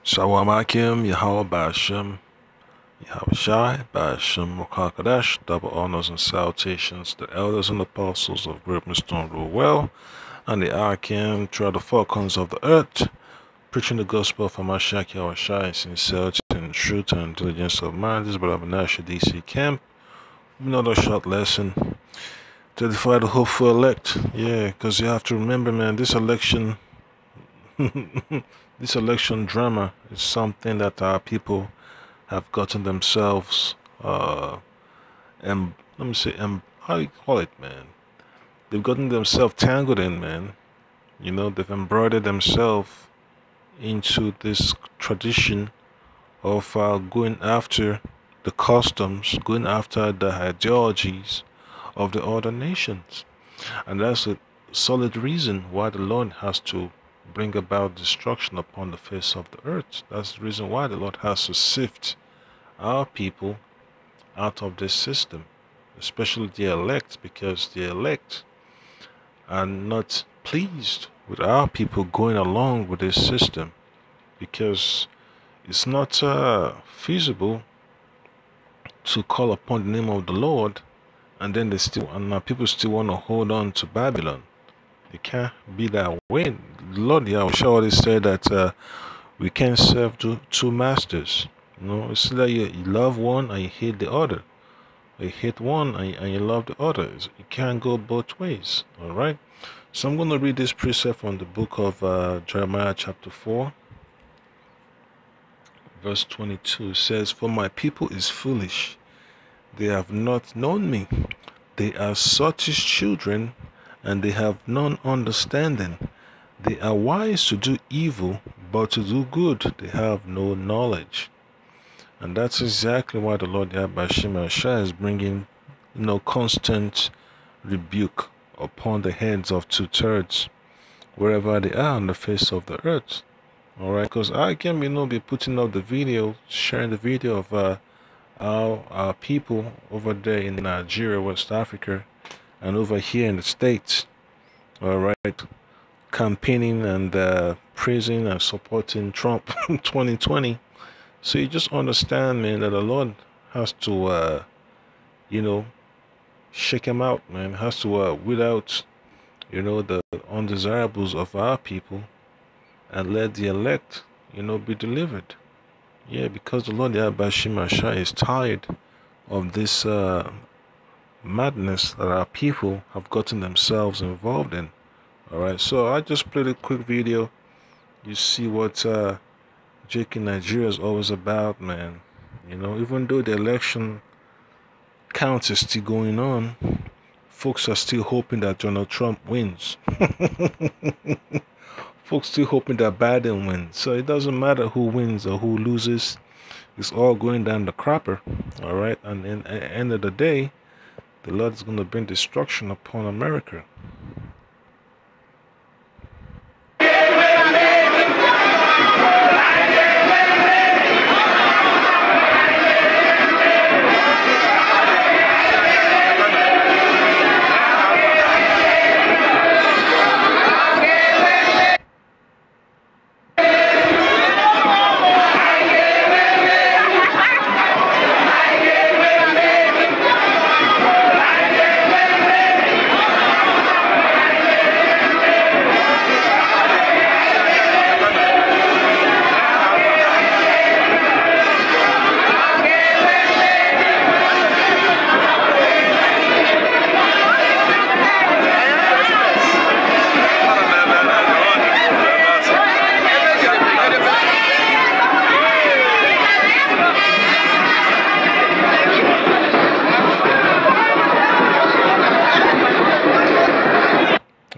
Shalom Akim, Yahweh Ba'ashem, Yahweh Shai, Ba'ashem Rokakadash, double honors and salutations to the elders and apostles of Great Stone rule well, and the Akim throughout the four corners of the earth, preaching the gospel of Hamashiach Yahweh Shai in sincerity and truth and diligence of mind. This is Brother Menashe DC Camp. Another short lesson to edify the hopeful elect. Yeah, because you have to remember, man, this election. This election drama is something that our people have gotten themselves, and let me say, how you call it, man? They've gotten themselves tangled in, man. You know, they've embroidered themselves into this tradition of going after the customs, going after the ideologies of the other nations. And that's a solid reason why the Lord has to bring about destruction upon the face of the earth. That's the reason why the Lord has to sift our people out of this system, especially the elect, because the elect are not pleased with our people going along with this system, because it's not feasible to call upon the name of the Lord and then people still want to hold on to Babylon. It can't be that way. The Lord Yahweh already said that we can't serve two masters. You know, it's like you love one and you hate the other. You hate one and you love the other. You can't go both ways. All right. So I'm going to read this precept from the book of Jeremiah chapter 4, verse 22. It says, "For my people is foolish. They have not known me. They are sottish children, and they have none understanding. They are wise to do evil, but to do good they have no knowledge." And that's exactly why the Lord Yahweh is bringing, constant rebuke upon the heads of 2/3, wherever they are on the face of the earth. All right, because I can, be putting up the video, sharing the video of our people over there in Nigeria, West Africa, and over here in the States, all right, campaigning and praising and supporting Trump 2020. So you just understand, man, that the Lord has to, shake him out, man. Has to weed out, the undesirables of our people and let the elect, be delivered. Yeah, because the Lord Yahweh is tired of this madness that our people have gotten themselves involved in. All right, so I just played a quick video. You see what Jake in Nigeria is always about, man. Even though the election count is still going on, folks are still hoping that Donald Trump wins. Folks still hoping that Biden wins. So it doesn't matter who wins or who loses. It's all going down the crapper. All right, and at the end of the day, the Lord is going to bring destruction upon America.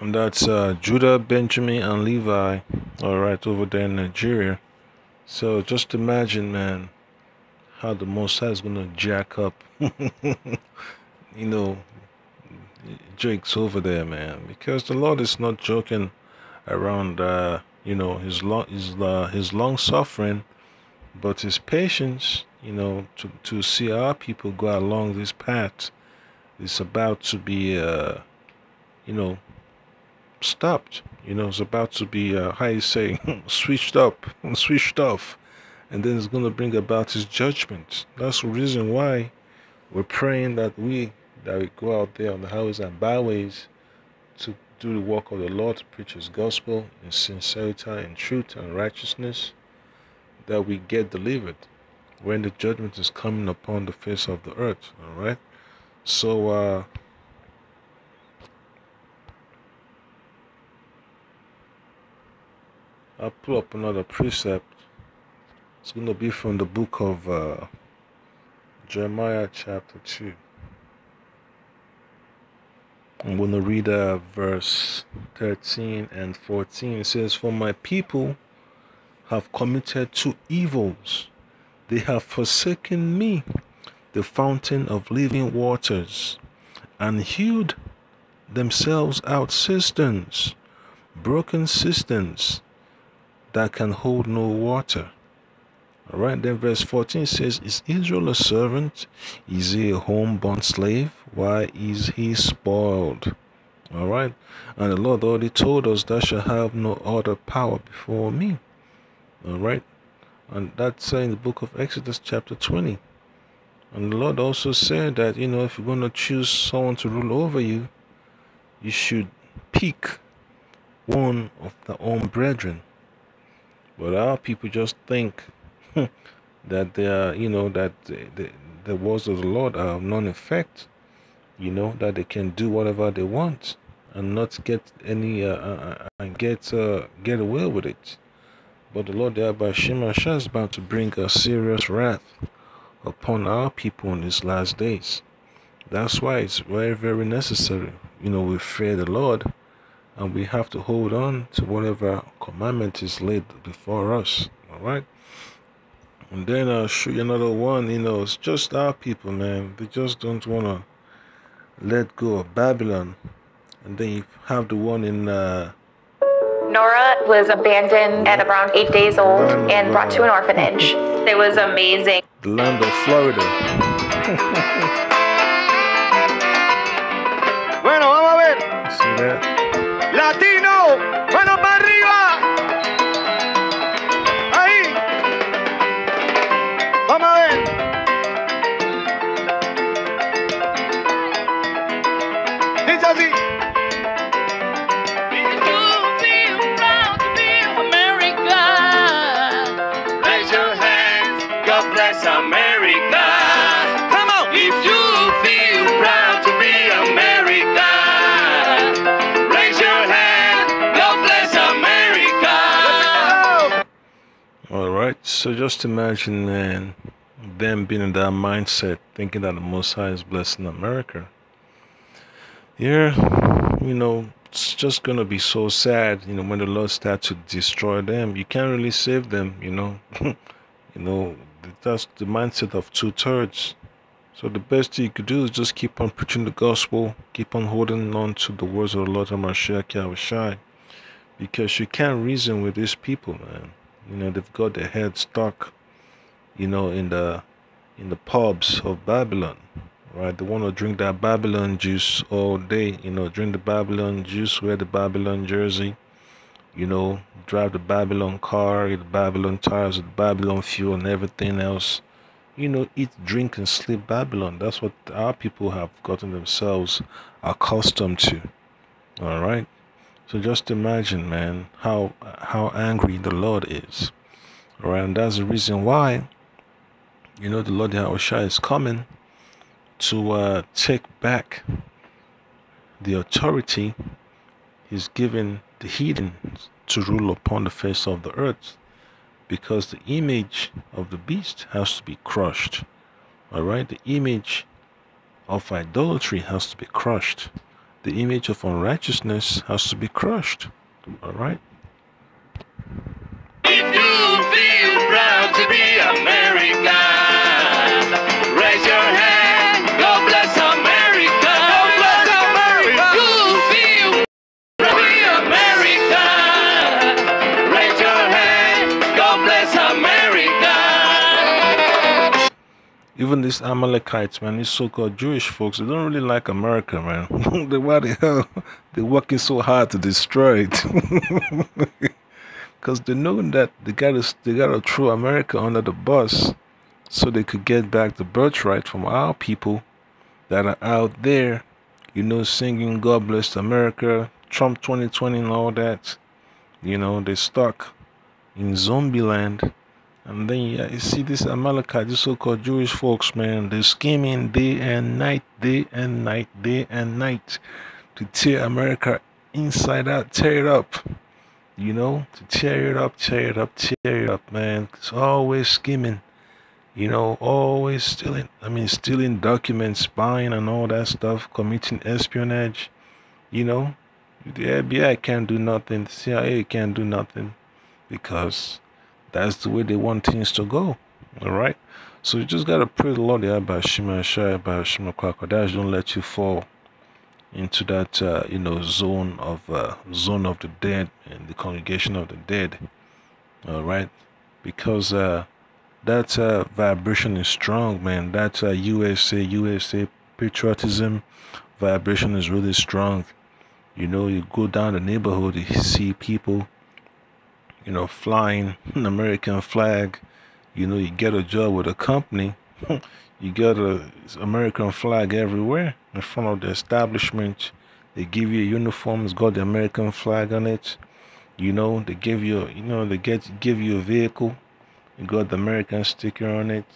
And that's Judah, Benjamin, and Levi, all right, over there in Nigeria. So just imagine, man, how the Most High is going to jack up, Jake's over there, man, because the Lord is not joking around, his long suffering, but his patience, to see our people go along this path is about to be, stopped. It's about to be, how you say, switched up, switched off. And then it's going to bring about his judgment. That's the reason why we're praying that we go out there on the highways and byways to do the work of the Lord, to preach his gospel in sincerity and truth and righteousness, that we get delivered when the judgment is coming upon the face of the earth. All right. So I'll pull up another precept. It's going to be from the book of Jeremiah chapter 2. I'm going to read verse 13 and 14. It says, "For my people have committed two evils. They have forsaken me, the fountain of living waters, and hewed themselves out cisterns, broken cisterns that can hold no water." All right, then verse 14 says, "Is Israel a servant? Is he a home-born slave? Why is he spoiled?" All right, and the Lord already told us, "Thou shalt have no other power before me." All right, and that's in the book of Exodus chapter 20. And the Lord also said that, if you're going to choose someone to rule over you, you should pick one of their own brethren. But our people just think that they are, that the words of the Lord are of none effect, that they can do whatever they want and not get any and get away with it. But the Lord thereby Shemashah is about to bring a serious wrath upon our people in these last days. That's why it's very, very necessary. We fear the Lord, and we have to hold on to whatever commandment is laid before us. All right. And then I'll show you another one. It's just our people, man. They just don't want to let go of Babylon. And then you have the one in Nora was abandoned at around 8 days old and brought to an orphanage. It was amazing. The land of Florida. Bueno, vamos a ver. See that? Latino, manos para arriba. Ahí. Vamos a ver. Dice así. America. Come on. If you feel proud to be America, raise your hand. God bless America. All right. So just imagine, man, them being in that mindset, thinking that the Most High is blessing America. Yeah, it's just gonna be so sad, when the Lord starts to destroy them. You can't really save them, That's the mindset of 2/3. So the best thing you could do is just keep on preaching the gospel, keep on holding on to the words of the Lord Hamashiach Yahushai, because you can't reason with these people, man. They've got their heads stuck, in the pubs of Babylon, right? They want to drink that Babylon juice all day, drink the Babylon juice, wear the Babylon jersey, drive the Babylon car, eat the Babylon tires, the Babylon fuel, and everything else. Eat, drink, and sleep Babylon. That's what our people have gotten themselves accustomed to. All right. So just imagine, man, how angry the Lord is. All right, and that's the reason why, the Lord Yahushua is coming to take back the authority He's given the heathens to rule upon the face of the earth, because the image of the beast has to be crushed. All right, the image of idolatry has to be crushed. The image of unrighteousness has to be crushed. All right. If you feel proud to be America, raise your hand. God bless America. God bless America. If you feel proud to be America, raise your hand. God bless America. Even these Amalekites, man, these so-called Jewish folks, they don't really like America, man. Why the hell they're working so hard to destroy it? Because they know that they gotta throw America under the bus so they could get back the birthright from our people that are out there, singing God bless America, Trump 2020 and all that. They stuck in zombie land. And then you see this Amalekite, these so-called Jewish folks, man, they're scheming day and night, day and night, day and night to tear America inside out, tear it up. To tear it up, tear it up, tear it up, man. It's always scheming, always stealing documents, spying and all that stuff, committing espionage, you know. The FBI can't do nothing, the CIA can't do nothing because that's the way they want things to go. All right. So you just gotta pray the Lord about Shima Shai, about Shima Kwakadash, don't let you fall into that zone of the dead and the congregation of the dead. All right, because that vibration is strong, man. That USA patriotism vibration is really strong. You go down the neighborhood, you see people, flying an American flag. You get a job with a company, you got a American flag everywhere in front of the establishment. They give you a uniform, it's got the American flag on it. They give you, give you a vehicle, you got the American sticker on it.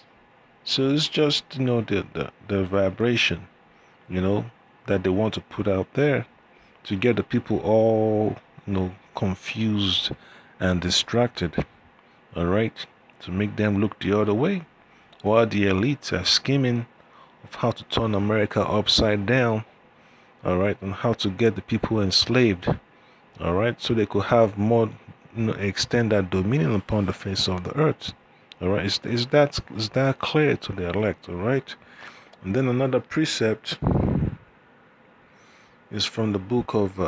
So it's just, the vibration, that they want to put out there to get the people all, confused and distracted. All right, to make them look the other way, while the elites are scheming of how to turn America upside down. All right, and how to get the people enslaved. All right, so they could have more, extend that dominion upon the face of the earth. All right, is that clear to the elect? All right, and then another precept is from the book of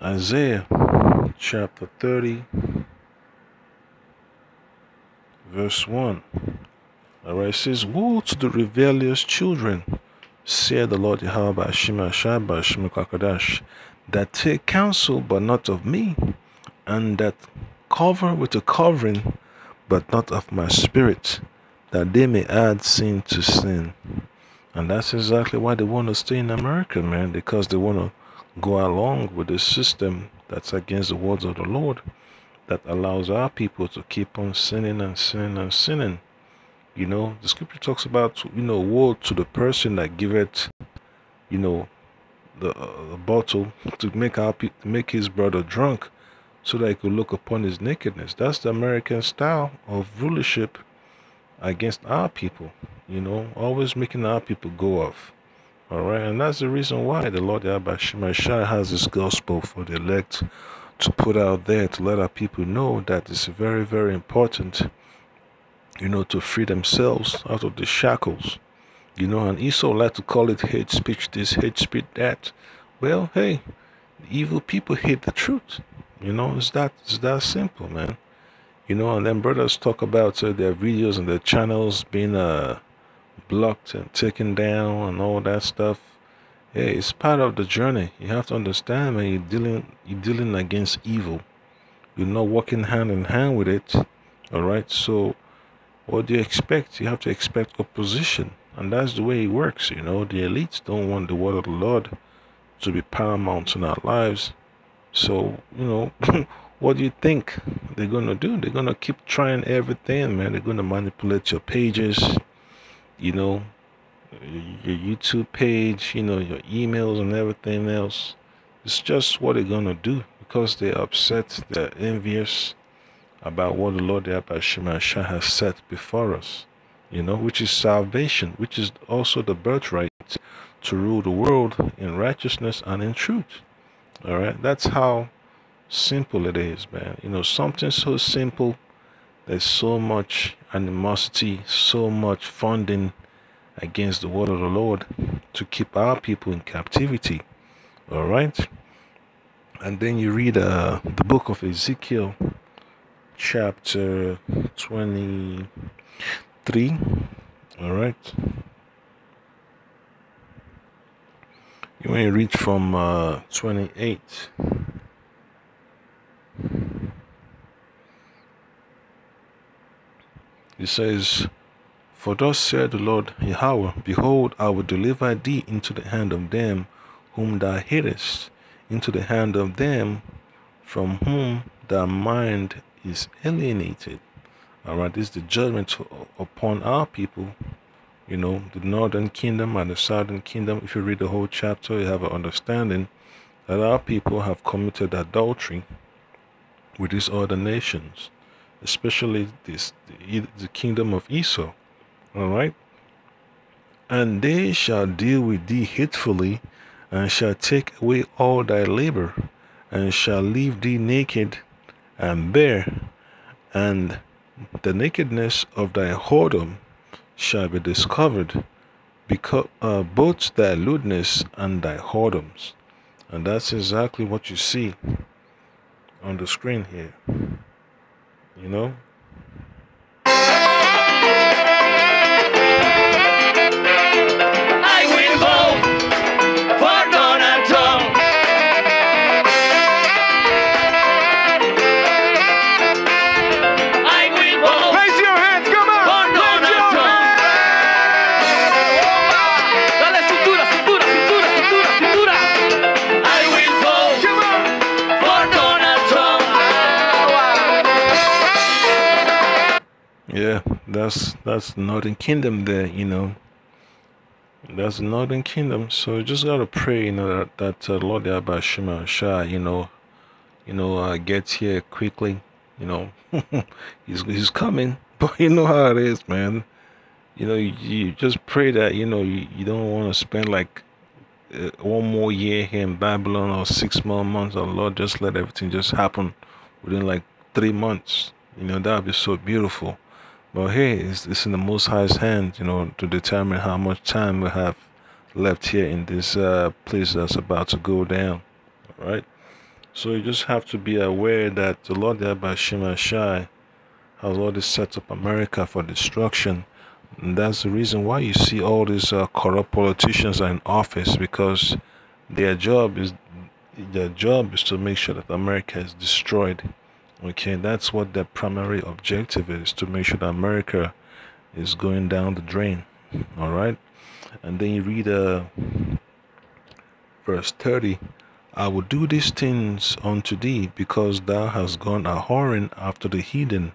Isaiah, chapter 30, verse 1. All right, it says, "Woe to the rebellious children, saith the Lord Yahweh by Shema Shai by Shema Kakadash, that take counsel but not of me, and that cover with a covering but not of my spirit, that they may add sin to sin." And that's exactly why they want to stay in America, man, because they want to go along with the system that's against the words of the Lord, that allows our people to keep on sinning and sinning and sinning. The scripture talks about, woe to the person that giveth, the bottle to make his brother drunk, so that he could look upon his nakedness. That's the American style of rulership against our people. Always making our people go off. All right, and that's the reason why the Lord Yahweh Shema Shai has this gospel for the elect to put out there, to let our people know that it's very, very important, to free themselves out of the shackles. And Esau like to call it hate speech this, hate speech that. Well, hey, the evil people hate the truth. It's that simple, man. And then brothers talk about their videos and their channels being blocked and taken down and all that stuff. Hey, it's part of the journey. You have to understand, man, you're dealing against evil. You're not working hand in hand with it. All right, so what do you expect? You have to expect opposition, and that's the way it works. The elites don't want the word of the Lord to be paramount in our lives. So what do you think they're gonna do? They're gonna keep trying everything, man. They're gonna manipulate your pages, your YouTube page, your emails and everything else. It's just what they're gonna do because they're upset, they're envious about what the Lord Shema Shai has set before us, which is salvation, which is also the birthright to rule the world in righteousness and in truth. All right, that's how simple it is, man. Something so simple, there's so much animosity, so much funding against the word of the Lord to keep our people in captivity. All right, and then you read the book of Ezekiel, chapter 23. All right. You may read from 28. It says, "For thus said the Lord Yahweh, Behold, I will deliver thee into the hand of them whom thou hatest, into the hand of them from whom thy mind is alienated." All right, this is the judgment upon our people. You know, the northern kingdom and the southern kingdom. If you read the whole chapter, you have an understanding that our people have committed adultery with these other nations, especially the kingdom of Esau. All right, and they shall deal with thee hatefully, and shall take away all thy labor, and shall leave thee naked and bare, and the nakedness of thy whoredom shall be discovered, because both thy lewdness and thy whoredoms. And that's exactly what you see on the screen here. You know? I will vote for Donald Trump. I will vote Raise your hands, come on. for Raise Donald your Trump. Dale cintura, cintura, cintura, cintura, cintura. I will vote Come on. for Donald Trump. Yeah, that's Northern Kingdom there, you know. That's the Northern Kingdom. So you just gotta pray, you know, that Lord Yabashima Shah, gets here quickly. You know, he's coming, but you know how it is, man. You know, you just pray that you don't want to spend like one more year here in Babylon or 6 more months. Oh Lord, just let everything just happen within like 3 months. You know, that would be so beautiful. But hey, it's in the Most High's hand, you know, to determine how much time we have left here in this place that's about to go down. All right. So you just have to be aware that the Lord Yabashima Shai has already set up America for destruction. And that's the reason why you see all these corrupt politicians are in office, because their job is to make sure that America is destroyed. Okay, that's what their primary objective is, to make sure that America is going down the drain. All right, and then you read verse 30. "I will do these things unto thee, because thou hast gone a whoring after the heathen,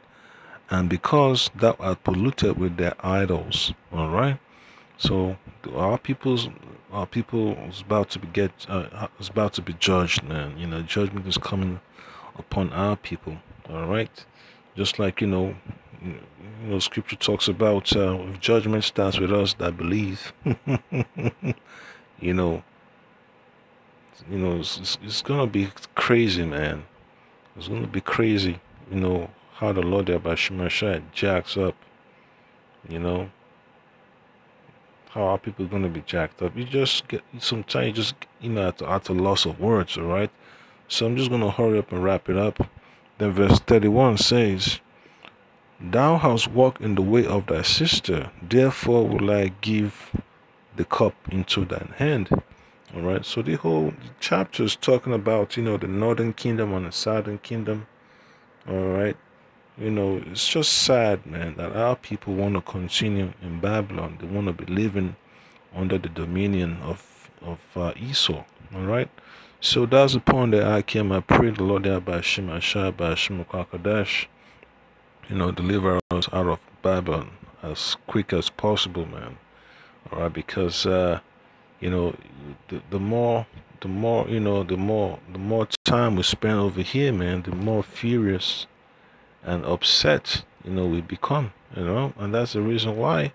and because thou art polluted with their idols." All right. So our people's our people is about to is about to be judged, man. You know, judgment is coming upon our people. All right. Just like Scripture talks about if judgment starts with us that believe. you know, it's gonna be crazy, man. It's gonna be crazy. You know how the Lord Abashimashai jacks up. You know how our people are gonna be jacked up. You just get sometimes you just at a loss of words. All right. So I'm just gonna hurry up and wrap it up. Then verse 31 says, "Thou hast walked in the way of thy sister, therefore will I give the cup into thine hand." All right. So the whole chapter is talking about the northern kingdom and the southern kingdom. All right. It's just sad, man, that our people want to continue in Babylon. They want to be living under the dominion of Esau. All right. So that's the point that I came. I pray the Lord there by Shim Ashai, by Shim Kwakadash, deliver us out of Babylon as quick as possible, man. All right, because the more the more time we spend over here, man, the more furious and upset we become. And that's the reason why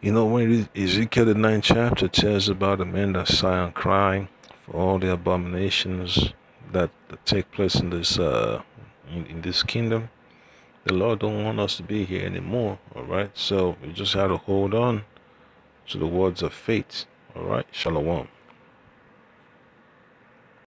when Ezekiel the 9th chapter tells about the men that sigh and cry for all the abominations that take place in this in this kingdom, the Lord don't want us to be here anymore. All right, so we just have to hold on to the words of faith. All right, Shalom.